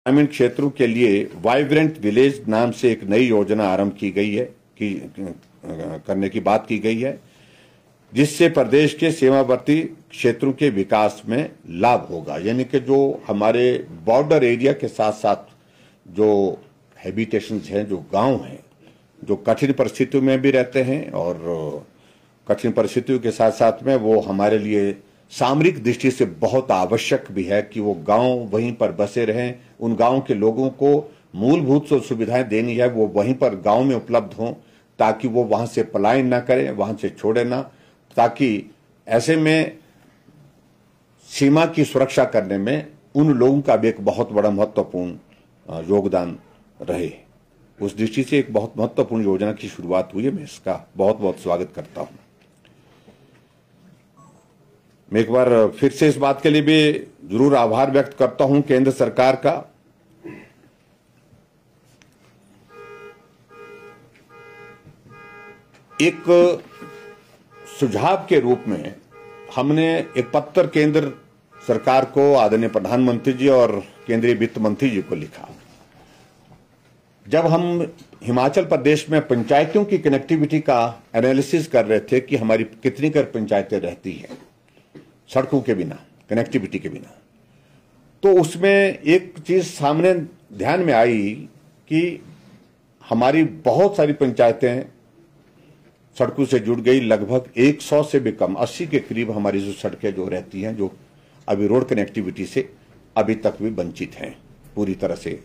ग्रामीण क्षेत्रों के लिए वाइब्रेंट विलेज नाम से एक नई योजना आरंभ की गई है करने की बात की गई है, जिससे प्रदेश के सीमावर्ती क्षेत्रों के विकास में लाभ होगा। यानी कि जो हमारे बॉर्डर एरिया के साथ साथ जो हैबिटेशंस हैं, जो गांव हैं, जो कठिन परिस्थितियों में भी रहते हैं और कठिन परिस्थितियों के साथ साथ में वो हमारे लिए सामरिक दृष्टि से बहुत आवश्यक भी है कि वो गांव वहीं पर बसे रहें। उन गांव के लोगों को मूलभूत जो सुविधाएं देनी है वो वहीं पर गांव में उपलब्ध हों, ताकि वो वहां से पलायन ना करें, वहां से छोड़े ना, ताकि ऐसे में सीमा की सुरक्षा करने में उन लोगों का भी एक बहुत बड़ा महत्वपूर्ण योगदान रहे। उस दृष्टि से एक बहुत महत्वपूर्ण योजना की शुरुआत हुई है। मैं इसका बहुत बहुत स्वागत करता हूं। मैं एक बार फिर से इस बात के लिए भी जरूर आभार व्यक्त करता हूं केंद्र सरकार का। एक सुझाव के रूप में हमने एक पत्र केंद्र सरकार को, आदरणीय प्रधानमंत्री जी और केंद्रीय वित्त मंत्री जी को लिखा। जब हम हिमाचल प्रदेश में पंचायतों की कनेक्टिविटी का एनालिसिस कर रहे थे कि हमारी कितनी कर पंचायतें रहती हैं सड़कों के बिना, कनेक्टिविटी के बिना, तो उसमें एक चीज सामने ध्यान में आई कि हमारी बहुत सारी पंचायतें सड़कों से जुड़ गई। लगभग 100 से भी कम, 80 के करीब हमारी जो सड़कें जो रहती हैं, जो अभी रोड कनेक्टिविटी से अभी तक भी वंचित हैं, पूरी तरह से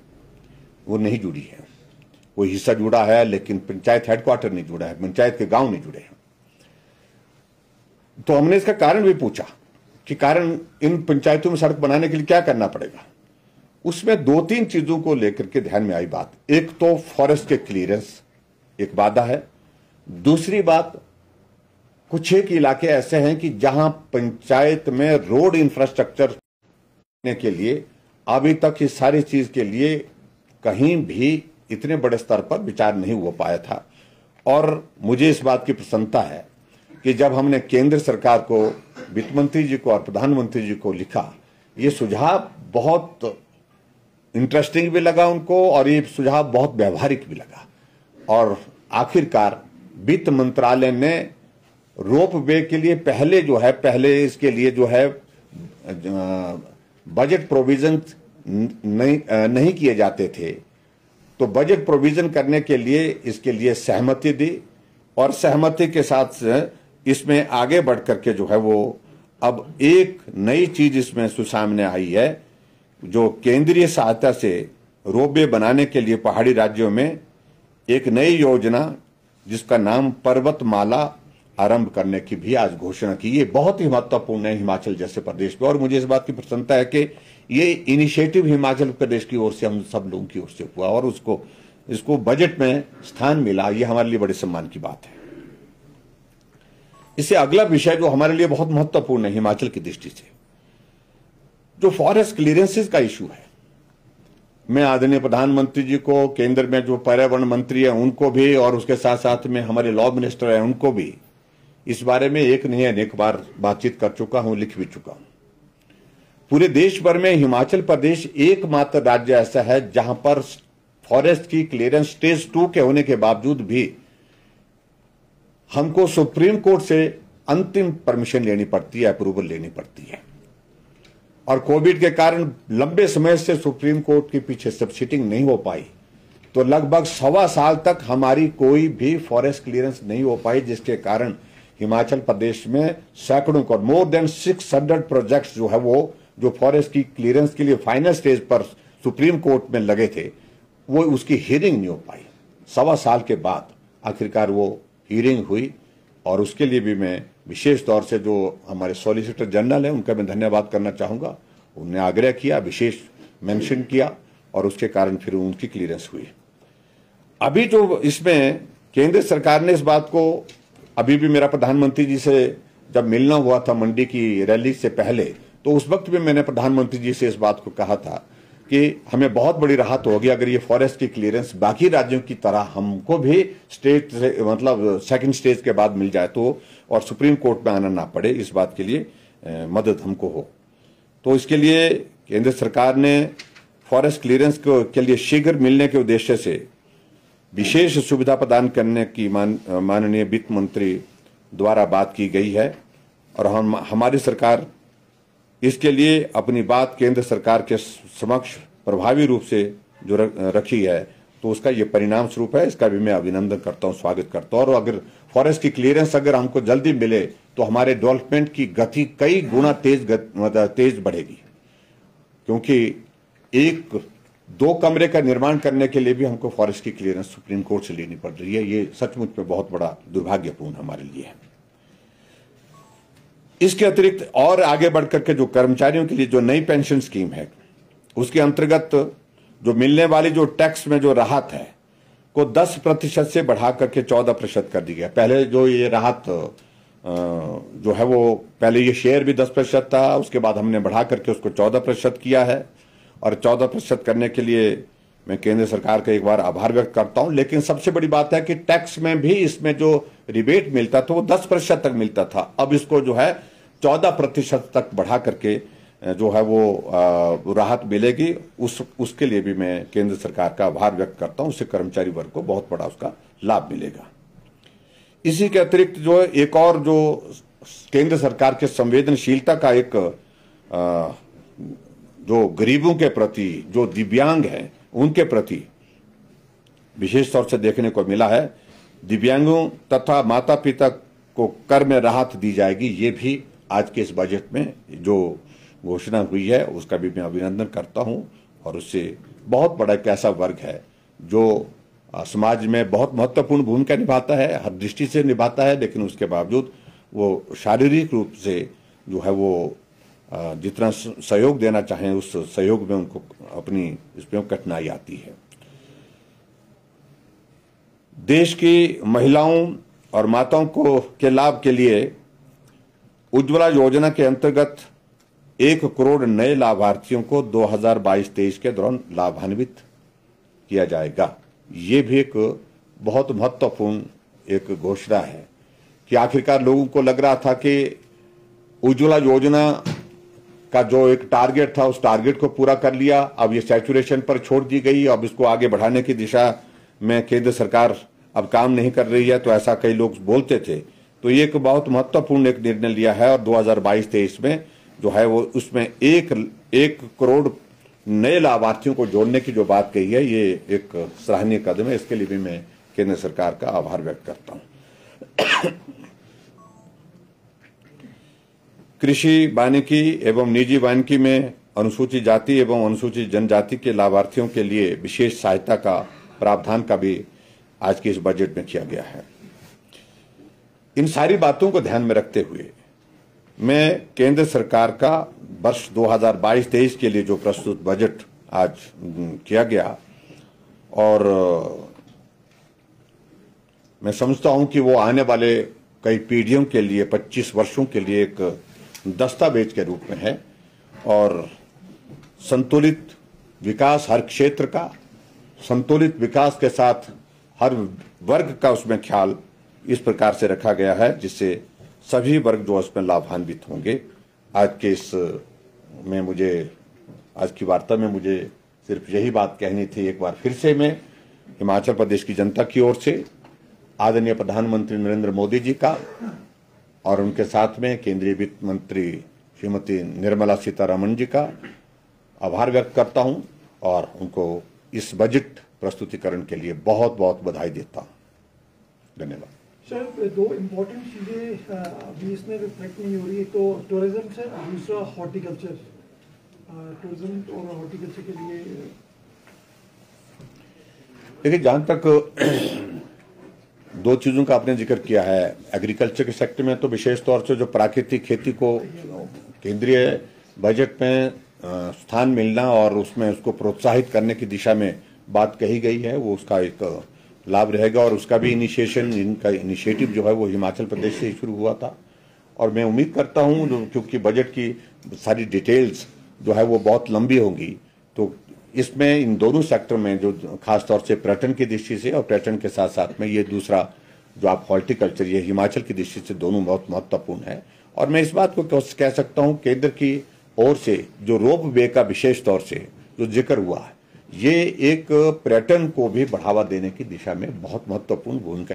वो नहीं जुड़ी है। कोई हिस्सा जुड़ा है लेकिन पंचायत हेडक्वार्टर नहीं जुड़ा है, पंचायत के गांव नहीं जुड़े हैं। तो हमने इसका कारण भी पूछा कि कारण इन पंचायतों में सड़क बनाने के लिए क्या करना पड़ेगा। उसमें 2-3 चीजों को लेकर के ध्यान में आई बात। एक तो फॉरेस्ट के क्लियरेंस एक बाधा है। दूसरी बात, कुछ एक इलाके ऐसे हैं कि जहां पंचायत में रोड इंफ्रास्ट्रक्चर के लिए अभी तक इस सारी चीज के लिए कहीं भी इतने बड़े स्तर पर विचार नहीं हो पाया था। और मुझे इस बात की प्रसन्नता है कि जब हमने केंद्र सरकार को, वित्त मंत्री जी को और प्रधानमंत्री जी को लिखा, ये सुझाव बहुत इंटरेस्टिंग भी लगा उनको और ये सुझाव बहुत व्यवहारिक भी लगा। और आखिरकार वित्त मंत्रालय ने रोप वे के लिए पहले इसके लिए जो है बजट प्रोविजन नहीं किए जाते थे, तो बजट प्रोविजन करने के लिए इसके लिए सहमति दी और सहमति के साथ इसमें आगे बढ़ करके जो है वो अब एक नई चीज इसमें सामने आई है, जो केंद्रीय सहायता से रोपवे बनाने के लिए पहाड़ी राज्यों में एक नई योजना जिसका नाम पर्वतमाला आरंभ करने की भी आज घोषणा की। ये बहुत ही महत्वपूर्ण है हिमाचल जैसे प्रदेश में, और मुझे इस बात की प्रसन्नता है कि ये इनिशिएटिव हिमाचल प्रदेश की ओर से, हम सब लोगों की ओर से हुआ और इसको बजट में स्थान मिला। ये हमारे लिए बड़े सम्मान की बात है। इससे अगला विषय जो हमारे लिए बहुत महत्वपूर्ण है हिमाचल की दृष्टि से, जो फॉरेस्ट क्लियरेंसेस का इशू है, मैं आदरणीय प्रधानमंत्री जी को, केंद्र में जो पर्यावरण मंत्री है उनको भी, और उसके साथ साथ में हमारे लॉ मिनिस्टर है उनको भी इस बारे में एक नहीं अनेक बार बातचीत कर चुका हूं, लिख भी चुका हूं। पूरे देश भर में हिमाचल प्रदेश एकमात्र राज्य ऐसा है जहां पर फॉरेस्ट की क्लियरेंस स्टेज 2 के होने के बावजूद भी हमको सुप्रीम कोर्ट से अंतिम परमिशन लेनी पड़ती है, अप्रूवल लेनी पड़ती है। और कोविड के कारण लंबे समय से सुप्रीम कोर्ट के पीछे सब सिटिंग नहीं हो पाई, तो लगभग 1.25 साल तक हमारी कोई भी फॉरेस्ट क्लियरेंस नहीं हो पाई, जिसके कारण हिमाचल प्रदेश में सैकड़ों को, मोर देन 600 प्रोजेक्ट्स जो है वो, जो फॉरेस्ट की क्लियरेंस के लिए फाइनल स्टेज पर सुप्रीम कोर्ट में लगे थे, वो उसकी हियरिंग नहीं हो पाई। 1.25 साल के बाद आखिरकार वो हियरिंग हुई, और उसके लिए भी मैं विशेष तौर से जो हमारे सॉलिसिटर जनरल है उनका मैं धन्यवाद करना चाहूंगा। उन्होंने आग्रह किया, विशेष मेंशन किया, और उसके कारण फिर उनकी क्लियरेंस हुई। अभी जो इसमें केंद्र सरकार ने इस बात को, अभी भी मेरा प्रधानमंत्री जी से जब मिलना हुआ था मंडी की रैली से पहले, तो उस वक्त भी मैंने प्रधानमंत्री जी से इस बात को कहा था कि हमें बहुत बड़ी राहत होगी अगर ये फॉरेस्ट की क्लियरेंस बाकी राज्यों की तरह हमको भी स्टेट से, मतलब सेकंड स्टेज के बाद मिल जाए, तो और सुप्रीम कोर्ट में आना ना पड़े, इस बात के लिए मदद हमको हो। तो इसके लिए केंद्र सरकार ने फॉरेस्ट क्लियरेंस के लिए शीघ्र मिलने के उद्देश्य से विशेष सुविधा प्रदान करने की माननीय वित्त मंत्री द्वारा बात की गई है और हमारी सरकार इसके लिए अपनी बात केंद्र सरकार के समक्ष प्रभावी रूप से जो रखी है, तो उसका ये परिणाम स्वरूप है। इसका भी मैं अभिनंदन करता हूं, स्वागत करता हूं। और अगर फॉरेस्ट की क्लियरेंस अगर हमको जल्दी मिले तो हमारे डेवलपमेंट की गति कई गुना तेज बढ़ेगी, क्योंकि एक 2 कमरे का निर्माण करने के लिए भी हमको फॉरेस्ट की क्लियरेंस सुप्रीम कोर्ट से लेनी पड़ रही है। ये सचमुच में बहुत बड़ा दुर्भाग्यपूर्ण हमारे लिए है। इसके अतिरिक्त और आगे बढ़कर के जो कर्मचारियों के लिए जो नई पेंशन स्कीम है, उसके अंतर्गत जो मिलने वाली जो टैक्स में जो राहत है को 10% से बढ़ा करके 14% कर दी गया। पहले जो ये राहत जो है वो पहले ये शेयर भी 10% था, उसके बाद हमने बढ़ा करके उसको 14% किया है। और 14% करने के लिए मैं केंद्र सरकार का एक बार आभार व्यक्त करता हूं। लेकिन सबसे बड़ी बात है कि टैक्स में भी इसमें जो रिबेट मिलता था वो 10% तक मिलता था, अब इसको जो है 14% तक बढ़ा करके जो है वो राहत मिलेगी। उसके लिए भी मैं केंद्र सरकार का आभार व्यक्त करता हूं। उससे कर्मचारी वर्ग को बहुत बड़ा उसका लाभ मिलेगा। इसी के अतिरिक्त जो एक और जो केंद्र सरकार के संवेदनशीलता का एक जो गरीबों के प्रति, जो दिव्यांग हैं उनके प्रति विशेष तौर से देखने को मिला है। दिव्यांगों तथा माता पिता को कर में राहत दी जाएगी, ये भी आज के इस बजट में जो घोषणा हुई है उसका भी मैं अभिनंदन करता हूं। और उससे बहुत बड़ा एक ऐसा वर्ग है जो समाज में बहुत महत्वपूर्ण भूमिका निभाता है, हर दृष्टि से निभाता है, लेकिन उसके बावजूद वो शारीरिक रूप से जो है वो जितना सहयोग देना चाहें उस सहयोग में उनको अपनी इसमें कठिनाई आती है। देश की महिलाओं और माताओं को के लाभ के लिए उज्ज्वला योजना के अंतर्गत 1 करोड़ नए लाभार्थियों को 2022-23 के दौरान लाभान्वित किया जाएगा। ये भी एक बहुत महत्वपूर्ण एक घोषणा है कि आखिरकार लोगों को लग रहा था कि उज्ज्वला योजना का जो एक टारगेट था उस टारगेट को पूरा कर लिया, अब ये सैचुरेशन पर छोड़ दी गई, अब इसको आगे बढ़ाने की दिशा में केंद्र सरकार अब काम नहीं कर रही है, तो ऐसा कई लोग बोलते थे। तो ये एक बहुत महत्वपूर्ण एक निर्णय लिया है और 2022-23 में जो है वो उसमें 1 करोड़ नए लाभार्थियों को जोड़ने की जो बात कही है, ये एक सराहनीय कदम है। इसके लिए भी मैं केंद्र सरकार का आभार व्यक्त करता हूं। कृषि वानिकी एवं निजी वानिकी में अनुसूचित जाति एवं अनुसूचित जनजाति के लाभार्थियों के लिए विशेष सहायता का प्रावधान का भी आज के इस बजट में किया गया है। इन सारी बातों को ध्यान में रखते हुए मैं केंद्र सरकार का वर्ष 2022-23 के लिए जो प्रस्तुत बजट आज किया गया, और मैं समझता हूं कि वो आने वाले कई पीढ़ियों के लिए 25 वर्षों के लिए एक दस्तावेज के रूप में है। और संतुलित विकास, हर क्षेत्र का संतुलित विकास के साथ हर वर्ग का उसमें ख्याल इस प्रकार से रखा गया है जिससे सभी वर्ग जो उसमें लाभान्वित होंगे। आज के इस में मुझे आज की वार्ता में मुझे सिर्फ यही बात कहनी थी। एक बार फिर से मैं हिमाचल प्रदेश की जनता की ओर से आदरणीय प्रधानमंत्री नरेंद्र मोदी जी का और उनके साथ में केंद्रीय वित्त मंत्री श्रीमती निर्मला सीतारमण जी का आभार व्यक्त करता हूं और उनको इस बजट प्रस्तुतिकरण के लिए बहुत बहुत बधाई देता हूं। धन्यवाद। सर, 2 इम्पोर्टेंट चीज़ें अभी इसमें रिफ्लेक्ट नहीं हो रही है, तो टूरिज्म से दूसरा हॉर्टिकल्चर, टूरिज्म और हॉर्टिकल्चर के लिए देखिए, जहां तक 2 चीजों का आपने जिक्र किया है, एग्रीकल्चर के सेक्टर में तो विशेष तौर से जो प्राकृतिक खेती को केंद्रीय बजट में स्थान मिलना और उसमें उसको प्रोत्साहित करने की दिशा में बात कही गई है, वो उसका एक लाभ रहेगा। और उसका भी इनका इनिशिएटिव जो है वो हिमाचल प्रदेश से ही शुरू हुआ था। और मैं उम्मीद करता हूं क्योंकि बजट की सारी डिटेल्स जो है वो बहुत लंबी होंगी, तो इसमें इन दोनों सेक्टर में जो खासतौर से पर्यटन की दृष्टि से और पर्यटन के साथ साथ में ये दूसरा जो आप हॉर्टिकल्चर, ये हिमाचल की दृष्टि से दोनों बहुत महत्वपूर्ण है। और मैं इस बात को कह सकता हूं केंद्र की ओर से जो रोप वे का विशेष तौर से जो जिक्र हुआ है, ये एक पर्यटन को भी बढ़ावा देने की दिशा में बहुत महत्वपूर्ण भूमिका